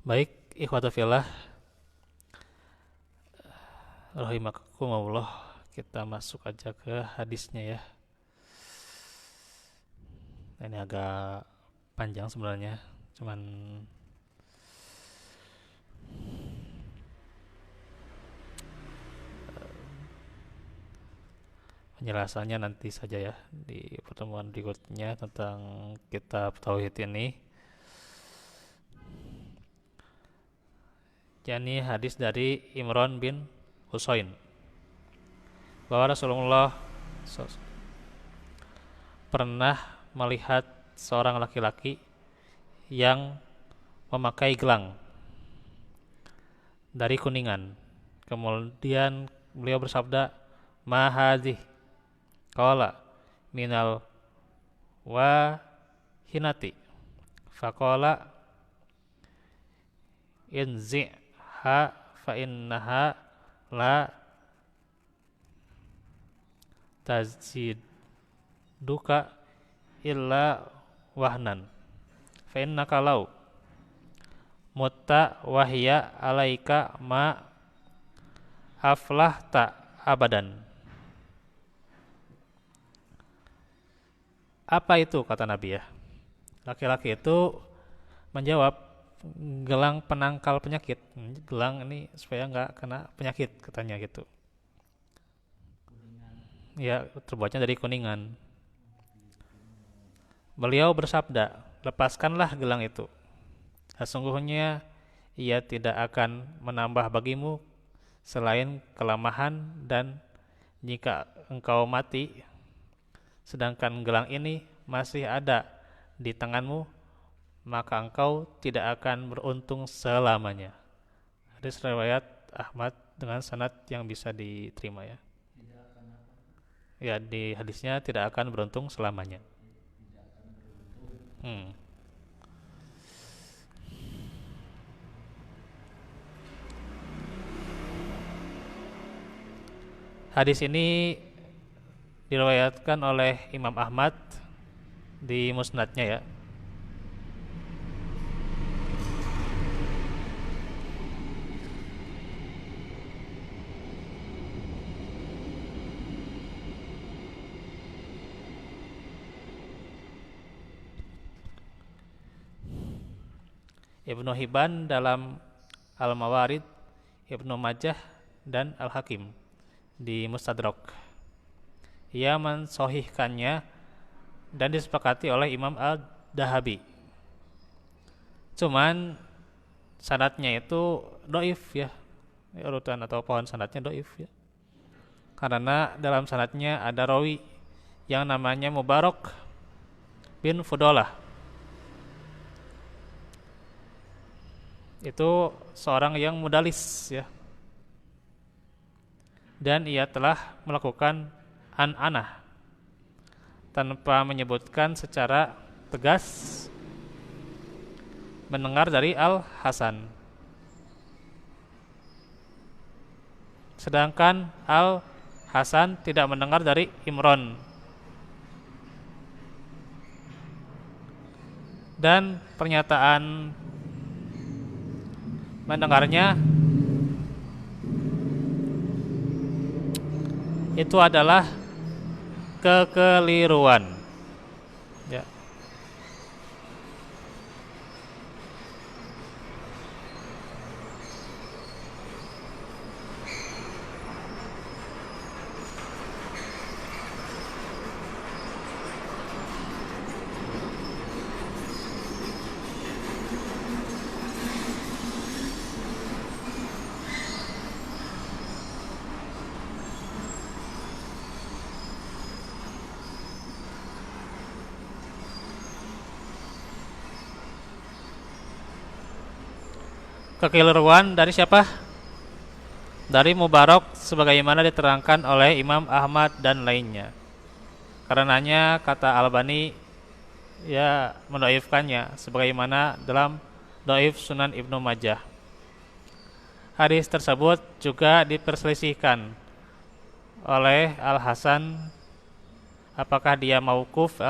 Baik, ikhwata fillah, rahimakumullah, kita masuk aja ke hadisnya ya. Ini agak panjang sebenarnya, cuman penjelasannya nanti saja ya di pertemuan berikutnya tentang kitab tauhid ini. Jadi hadis dari Imran bin Husain bahwa Rasulullah pernah melihat seorang laki-laki yang memakai gelang dari kuningan. Kemudian beliau bersabda, "Ma hadhihi?" Qala, "Minal wahinati." Faqala, "Inzi'ha fa innaha la taziduka illa wahnan. Fa innaka law mutta wahya alaika ma aflahta abadan." Apa itu, kata Nabi ya? Laki-laki itu menjawab, gelang penangkal penyakit. Gelang ini supaya nggak kena penyakit, katanya gitu. Ya, terbuatnya dari kuningan. Beliau bersabda, "Lepaskanlah gelang itu. Sesungguhnya ia tidak akan menambah bagimu selain kelemahan, dan jika engkau mati sedangkan gelang ini masih ada di tanganmu, maka engkau tidak akan beruntung selamanya." Hadis riwayat Ahmad dengan sanad yang bisa diterima ya. Ya, di hadisnya tidak akan beruntung selamanya. Hmm. Hadis ini diriwayatkan oleh Imam Ahmad di musnadnya ya. Ibnu Hibban dalam Al-Mawarid, Ibnu Majah dan Al-Hakim di Mustadrak. Ia mensohihkannya dan disepakati oleh Imam Al-Dahabi. Cuman sanadnya itu doif ya, urutan atau pohon sanadnya doif ya. Karena dalam sanadnya ada rawi yang namanya Mubarak bin Fudolah. Itu seorang yang mudalis ya. Dan ia telah melakukan an-anah tanpa menyebutkan secara tegas mendengar dari Al-Hasan. Sedangkan Al-Hasan tidak mendengar dari Imran. Dan pernyataan mendengarnya itu adalah kekeliruan ya. Kekeliruan dari siapa? Dari Mubarak sebagaimana diterangkan oleh Imam Ahmad dan lainnya. Karenanya kata Albani ya mendoifkannya sebagaimana dalam Doif Sunan Ibnu Majah. Hadis tersebut juga diperselisihkan oleh Al-Hasan apakah dia mauquf.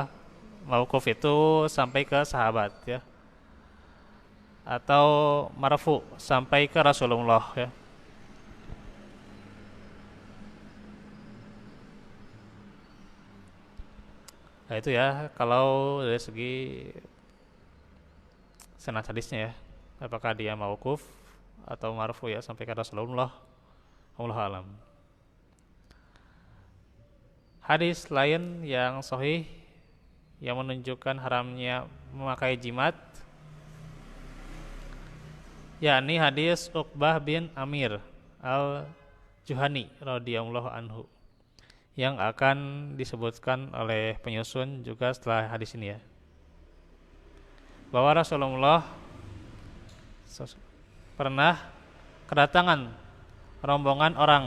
Mauquf itu sampai ke sahabat ya. atau marfu sampai ke Rasulullah ya. Nah itu ya kalau dari segi sanad hadisnya ya, apakah dia mauquf atau marfu ya sampai ke Rasulullah, Allah alam. Hadis lain yang sahih yang menunjukkan haramnya memakai jimat, yakni hadis Uqbah bin Amir al-Juhani radhiyallahu anhu yang akan disebutkan oleh penyusun juga setelah hadis ini ya, bahwa Rasulullah pernah kedatangan rombongan orang.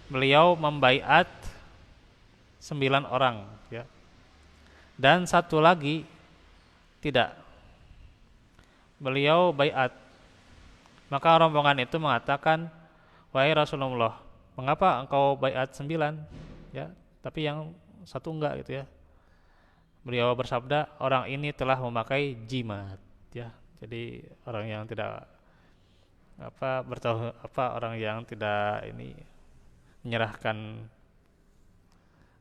Beliau membaiat 9 orang ya, dan satu lagi tidak. Beliau baiat. Maka rombongan itu mengatakan, wahai Rasulullah, mengapa engkau baiat 9 ya, tapi yang satu enggak gitu ya. Beliau bersabda, orang ini telah memakai jimat ya. Jadi orang yang tidak orang yang tidak ini menyerahkan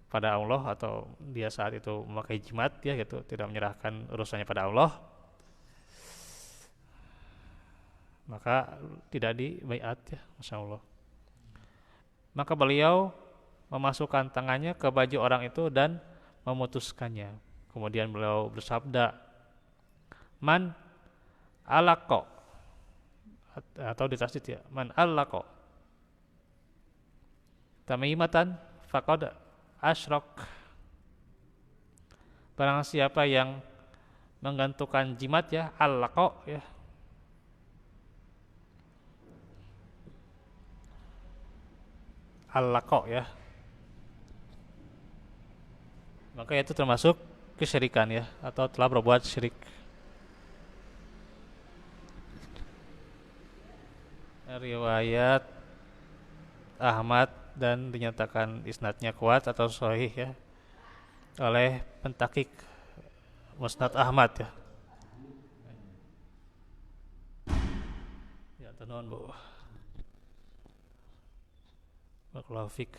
pada Allah, atau dia saat itu memakai jimat ya gitu, tidak menyerahkan urusannya pada Allah, maka tidak dibaiat ya, Masya Allah. Maka beliau memasukkan tangannya ke baju orang itu dan memutuskannya. Kemudian beliau bersabda, man alaqo, atau ditasydid ya, man alaqo tamimatan faqad asyrak. Barang siapa yang menggantungkan jimat ya, alaqo ya, alaqo ya, maka itu termasuk kesyirikan ya, atau telah berbuat syirik. Riwayat Ahmad dan dinyatakan isnadnya kuat atau sahih ya oleh pentakik Musnad Ahmad ya. Ya tenon Bu. Barakallahu fik.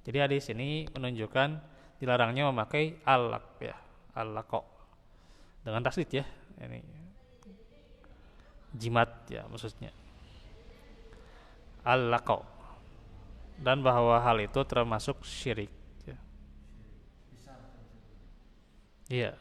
Jadi hadis ini menunjukkan dilarangnya memakai alaq ya, alaqo dengan tasydid ya, ini jimat ya maksudnya, alaqo, dan bahwa hal itu termasuk syirik ya. Iya.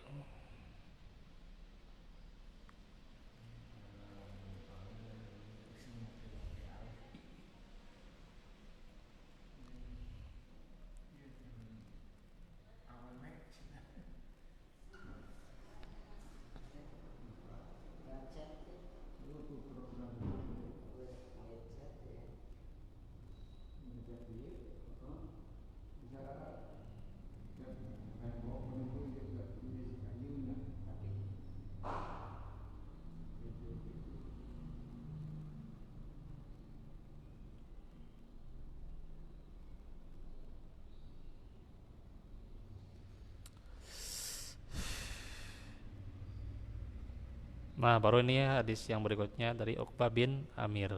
Nah, baru ini ya hadis yang berikutnya dari Uqbah bin Amir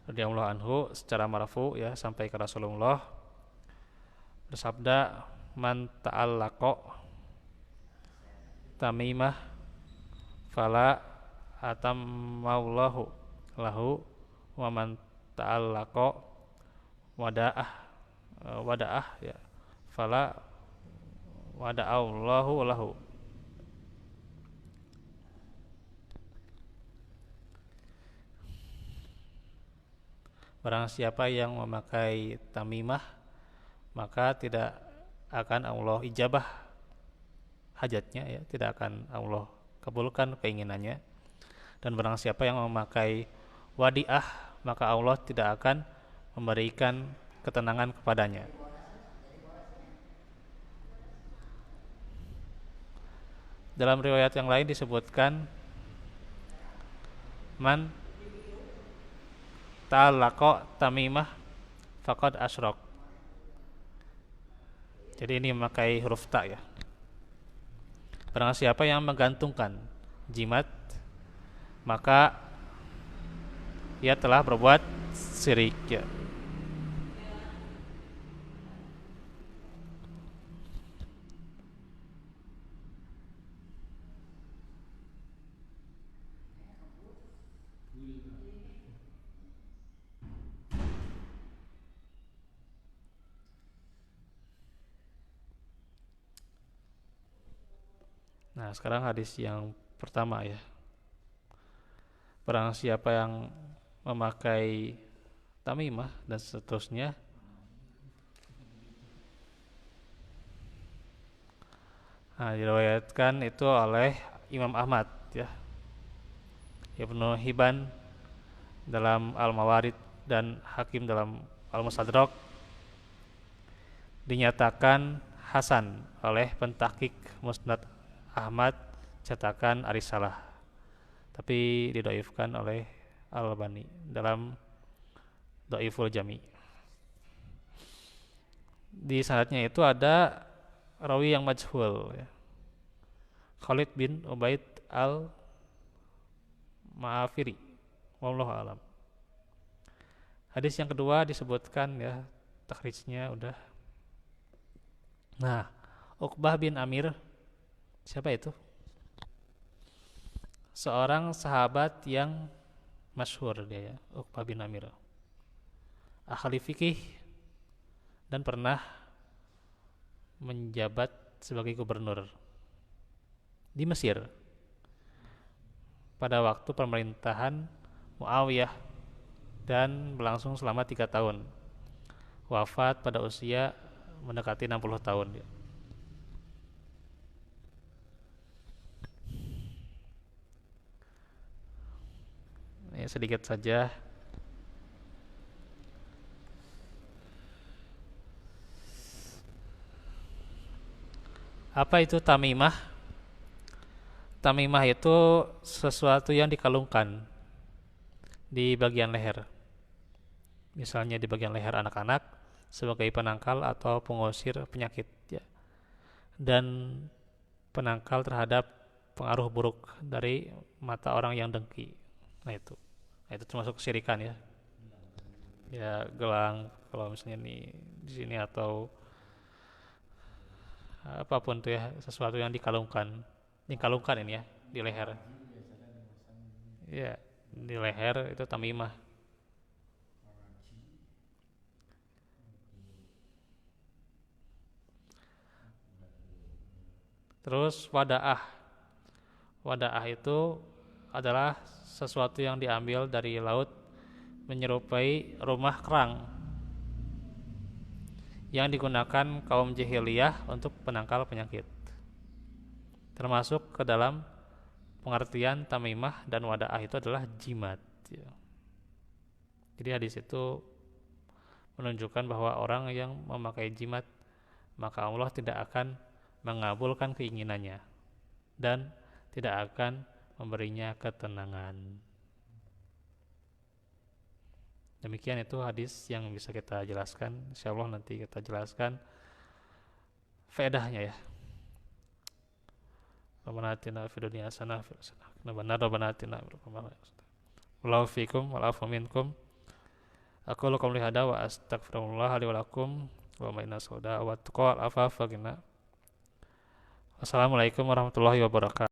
radhiyallahu anhu secara marfu ya sampai ke Rasulullah, bersabda, man ta'allaqa tamimah fala atammallahu lahu, wa man ta'allaqa wada'ah ya fala wada'allahu lahu. Barang siapa yang memakai tamimah, maka tidak akan Allah ijabah hajatnya ya, tidak akan Allah kabulkan keinginannya. Dan barang siapa yang memakai wadiah, maka Allah tidak akan memberikan ketenangan kepadanya. Dalam riwayat yang lain disebutkan Man ta'allaqa tamimah faqad asyrak. Jadi ini memakai huruf ta ya. Barang siapa yang menggantungkan jimat, maka ia telah berbuat syirik ya. Nah, sekarang hadis yang pertama ya. Barang siapa yang memakai tamimah dan seterusnya, nah, diriwayatkan itu oleh Imam Ahmad ya, Ibnu Hibban dalam Al-Mawarid dan Hakim dalam Al-Mustadrak, dinyatakan hasan oleh pentahqiq Musnad Ahmad cetakan Arisalah, tapi didhaifkan oleh Al-Albani dalam Dhaiful Jami. Di sanadnya itu ada rawi yang majhul ya. Khalid bin Ubaid al-Ma'afiri, wallahu alam. Hadis yang kedua disebutkan ya, takhrijnya udah. Nah, Uqbah bin Amir, siapa itu? Seorang sahabat yang masyhur dia ya, Uqbah bin Amir. Ahli fikih dan pernah menjabat sebagai gubernur di Mesir pada waktu pemerintahan Muawiyah dan berlangsung selama 3 tahun. Wafat pada usia mendekati 60 tahun. Ini sedikit saja. Apa itu tamimah? Tamimah itu sesuatu yang dikalungkan di bagian leher. Misalnya di bagian leher anak-anak sebagai penangkal atau pengusir penyakit ya. Dan penangkal terhadap pengaruh buruk dari mata orang yang dengki. Nah itu termasuk kesyirikan ya. Ya gelang kalau misalnya di sini atau apapun tuh ya, sesuatu yang dikalungkan ini ya di leher ya, di leher itu tamimah. Terus wadaah itu adalah sesuatu yang diambil dari laut menyerupai rumah kerang yang digunakan kaum jahiliyah untuk penangkal penyakit, termasuk ke dalam pengertian tamimah dan wadaah itu adalah jimat ya. Jadi hadis itu menunjukkan bahwa orang yang memakai jimat maka Allah tidak akan mengabulkan keinginannya dan tidak akan memberinya ketenangan. Demikian itu hadis yang bisa kita jelaskan. Insyaallah nanti kita jelaskan faedahnya ya. Rabbana atina fid dunya hasanah Rabbana atina wallahu fikum wal afu minkum. Aku lakum lihada wa astaghfirullah li wa lakum wa ma inna sauda wa taqwa al afafa gina. Wassalamualaikum warahmatullahi wabarakatuh.